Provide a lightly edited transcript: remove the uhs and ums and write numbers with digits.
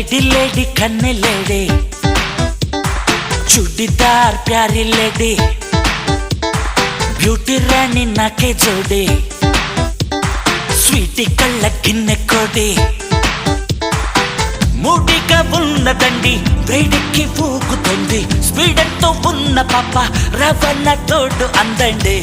lady lady कन्ने lady churidar प्यारी lady beauty रानी नाके जोड़ी स्वीटी कళ్ళ గిన్నె కోడి మూడిగా ఉన్నదండి వేడికి ఊగుతుంది స్పీడ్తో ఉన్న పాప రవణ తోడు అందండి